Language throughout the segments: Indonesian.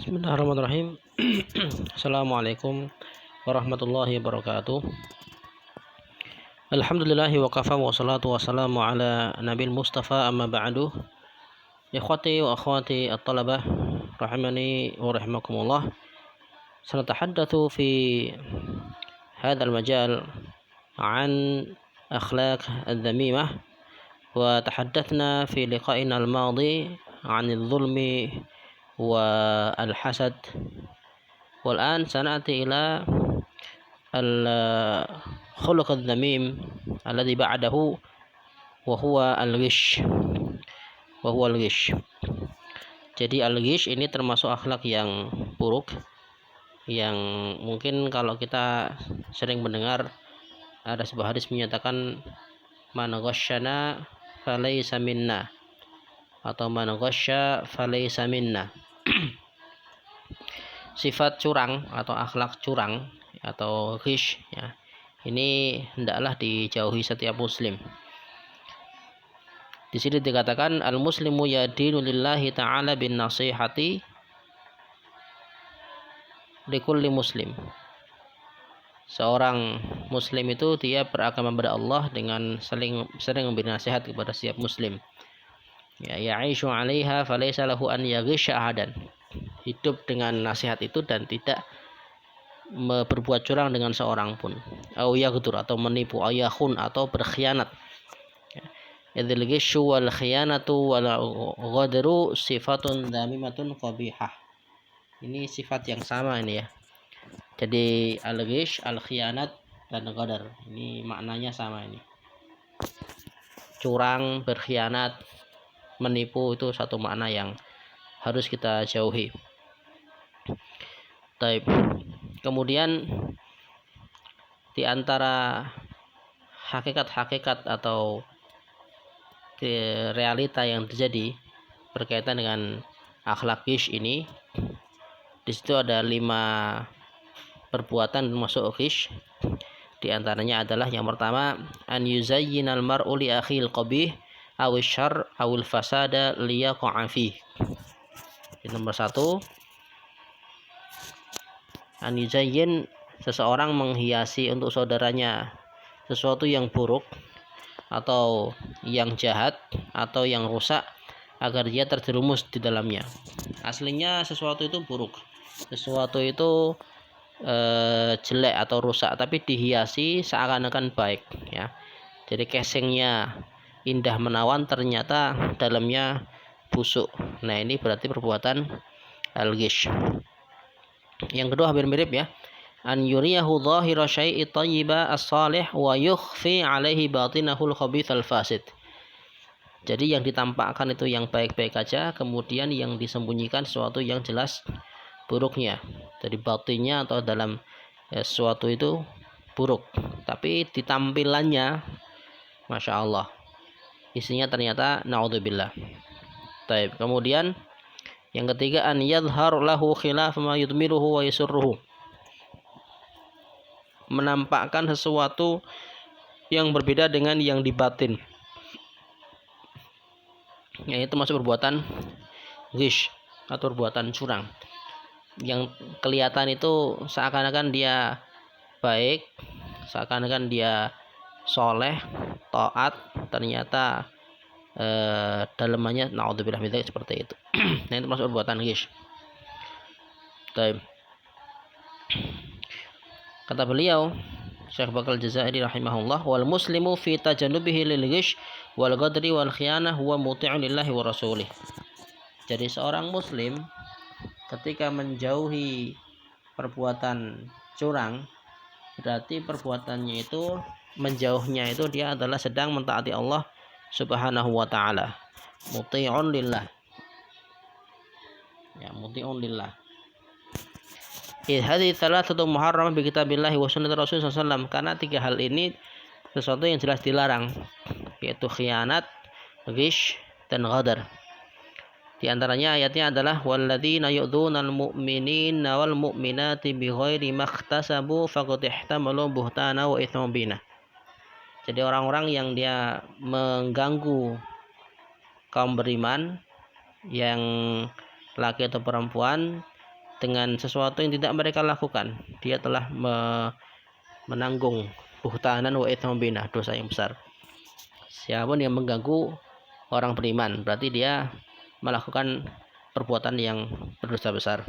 Bismillahirrahmanirrahim. Assalamualaikum warahmatullahi wabarakatuh. Alhamdulillahi wa kafa wa salatu wa salamu ala nabil mustafa amma ba'du. Ikhwati wa akhwati at-talabah rahimani wa rahimakumullah. Sanatahaddatsu fi hadzal majal an akhlaq adh-dhamimah wa tahaddatsna fi liqa'ina al-madi 'an adh-dhulmi والحسد والآن سنأتي إلى الخلق الذميم الذي بعده وهو الغش Jadi al-ghish ini termasuk akhlak yang buruk yang mungkin kalau kita sering mendengar ada sebuah hadis menyatakan man ghasyana falaysa minna atau man ghasya falaysa minna. Sifat curang atau akhlak curang atau ghish ya, ini hendaklah dijauhi setiap muslim. Di sini dikatakan al muslimu yadinu lillahi ta'ala bin nasihati likulli muslim. Seorang muslim itu dia beragama kepada Allah dengan sering memberi nasihat kepada setiap muslim. Ya ya'ishu 'alaiha falaysa lahu an yaghisha ahadan. Hidup dengan nasihat itu dan tidak berbuat curang dengan seorang pun. Au yaghdur atau menipu, ayakhun atau berkhianat. Idzal ghishu wal khiyanatu wal ghadru sifatun dhamimatun qabihah. Ini sifat yang sama ini ya. Jadi al-ghish, al-khiyanat dan ghadar. Ini maknanya sama ini. Curang, berkhianat, menipu itu satu makna yang harus kita jauhi. Taib. Kemudian di antara hakikat-hakikat atau realita yang terjadi berkaitan dengan akhlak ghish ini, di situ ada 5 perbuatan termasuk ghish. Di antaranya adalah yang pertama an yuzayyinal mar'u li akhil qabih awil syarr awil fasada liyaqa'a fi. Nomor 1, an yuzayyin, seseorang menghiasi untuk saudaranya sesuatu yang buruk atau yang jahat atau yang rusak agar dia terjerumus di dalamnya. Aslinya sesuatu itu buruk, sesuatu itu jelek atau rusak, tapi dihiasi seakan-akan baik ya. Jadi casingnya indah menawan, ternyata dalamnya busuk. Nah, ini berarti perbuatan al-ghish. Yang kedua hampir mirip ya. An yuriyahu dhahira syai'i thayyiba as-salih wa yukhfi 'alaihi batinahul khabith al-fasid. Jadi yang ditampakkan itu yang baik-baik aja, kemudian yang disembunyikan sesuatu yang jelas buruknya. Jadi batinnya atau dalam sesuatu itu buruk, tapi di tampilannya Masya Allah isinya ternyata naudzubillah. Taib. Kemudian yang ketiga an yadhhar lahu khilaf ma yudmiruhu wa yasurruhu. Menampakkan sesuatu yang berbeda dengan yang di batin. Yaitu masuk perbuatan ghish atau perbuatan curang. Yang kelihatan itu seakan-akan dia baik, seakan-akan dia soleh, taat, ternyata dalamannya naudzubillah min dzalik, seperti itu. Nah, itu masuk perbuatan ghish. Baik. Kata beliau Syekh Bakal Jazairi rahimahullah, wal muslimu fi tajannubihi lil ghish wal ghadri wal khiyanah huwa muti'un lillahi wa rasulih. Jadi seorang muslim ketika menjauhi perbuatan curang, berarti perbuatannya itu, menjauhnya itu dia adalah sedang mentaati Allah Subhanahu wa ta'ala. Muti'un lillah. Ya, muti'un lillah. Hadhihi thalathatu muharramah bi kitabillahi wa sunnati Rasulullah SAW. Karena 3 hal ini sesuatu yang jelas dilarang, yaitu khianat, ghish, dan ghadar. Di antaranya ayatnya adalah walladzina yu'dzunal mu'minina wal mu'minati bighairi makhtasabu faqad ihtamalu buhtana wa itsman bina. Jadi orang-orang yang dia mengganggu kaum beriman, yang laki atau perempuan, dengan sesuatu yang tidak mereka lakukan, dia telah menanggung buhtanan wa itsman bina, dosa yang besar. Siapapun yang mengganggu orang beriman berarti dia melakukan perbuatan yang berdosa besar.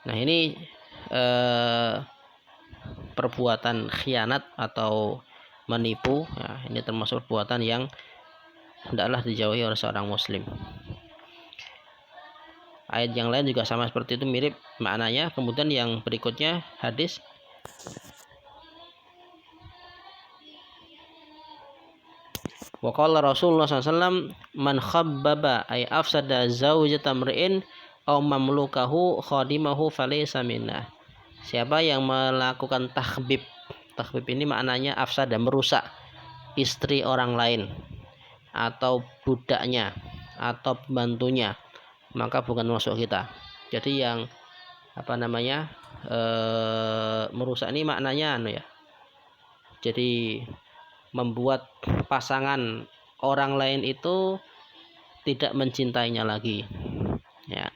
Nah, ini perbuatan khianat atau menipu, ya, ini termasuk perbuatan yang hendaklah dijauhi oleh seorang muslim. Ayat yang lain juga sama seperti itu, mirip maknanya. Kemudian yang berikutnya hadis wa qala Rasulullah SAW man khabbaba ay afsada zaujata mri'in aw mamlukahu khadimahu falaysa minna. Siapa yang melakukan takhbib, takhbib ini maknanya afsada, merusak istri orang lain atau budaknya atau pembantunya, maka bukan masuk kita. Jadi yang merusak ini maknanya ya. Jadi membuat pasangan orang lain itu tidak mencintainya lagi. Ya.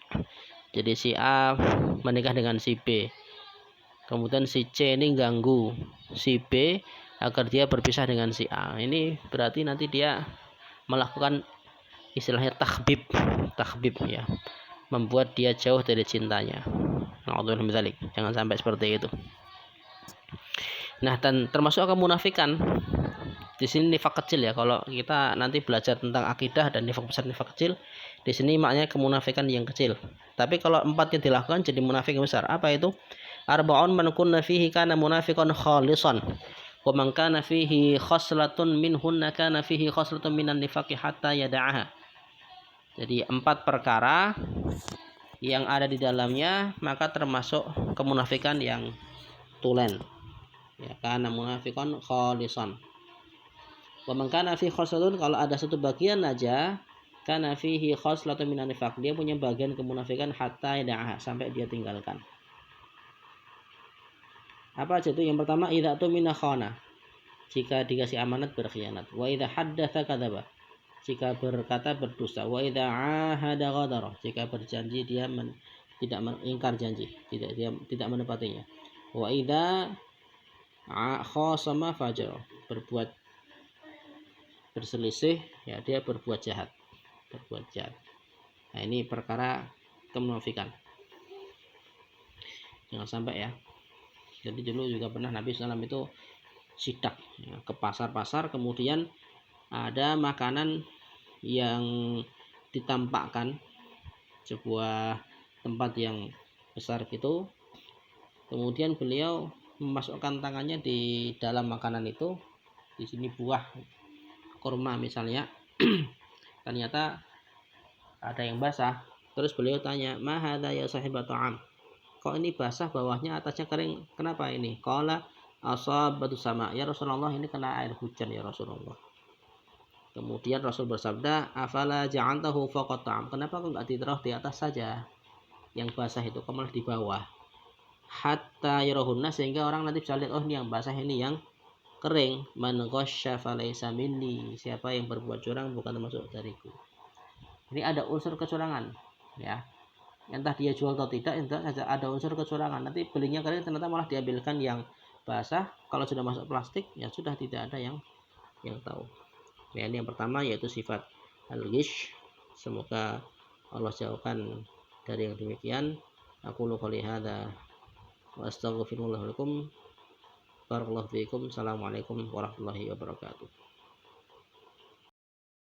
Jadi si A menikah dengan si B. Kemudian si C ini ganggu si B agar dia berpisah dengan si A. Ini berarti nanti dia melakukan istilahnya takhbib ya, membuat dia jauh dari cintanya. Jangan sampai seperti itu. Nah, dan termasuk kemunafikan. Di sini nifak kecil ya. Kalau kita nanti belajar tentang akidah dan nifak besar, nifak kecil, di sini maknanya kemunafikan yang kecil. Tapi kalau 4 yang dilakukan jadi munafik yang besar. Apa itu? Arba'un man kunna fihi kana munafiqan khalisan. Wa man kana fihi khoslatun minhunna kana fihi khoslatun minan nifaqi hatta yada'aha. Jadi 4 perkara yang ada di dalamnya maka termasuk kemunafikan yang tulen. Ya, kana munafiqan khalisan. Wa man kana fihi khoslatun, kalau ada satu bagian aja, kana fihi khoslatun minan nifaq, dia punya bagian kemunafikan hatta yada'aha, sampai dia tinggalkan. Apa aja itu? Yang pertama, idza tumina khana, jika dikasih amanat berkhianat. Wa idza haddatsa kadzaba, jika berkata berdusta. Wa idza ahada ghadara, jika berjanji dia tidak mengingkar janji, tidak menepatinya. Wa idza khasama fajara, berbuat berselisih ya dia berbuat jahat. Nah, ini perkara kemunafikan. Jangan sampai ya. Jadi dulu juga pernah Nabi SAW itu sidak ya, ke pasar-pasar, kemudian ada makanan yang ditampakkan sebuah tempat yang besar gitu, kemudian beliau memasukkan tangannya di dalam makanan itu, di sini buah kurma misalnya, ternyata ada yang basah. Terus beliau tanya, ma hadza ya sahibat ta'am, kok ini basah bawahnya, atasnya kering, kenapa ini? Qala asabatu sama, ya Rasulullah, ini kena air hujan ya Rasulullah. Kemudian Rasul bersabda, afala ja'antahu faqat ta'am, kenapa kok enggak ditaruh di atas saja yang basah itu, kok malah di bawah? Hatta yarahunna, sehingga orang nanti bisa lihat, oh ini yang basah, ini yang kering. Man ghasya falaysa minni, siapa yang berbuat curang bukan termasuk dariku. Ini ada unsur kecurangan ya. Entah dia jual atau tidak, entah saja ada unsur kecurangan. Nanti belinya kering, ternyata malah diambilkan yang basah. Kalau sudah masuk plastik, ya sudah tidak ada yang tahu. Nah, ini yang pertama, yaitu sifat al-ghish. Semoga Allah jauhkan dari yang demikian. Aku qouli hadza wa astaghfirullah lakum. Barakallahu fiikum. Assalamualaikum warahmatullahi wabarakatuh.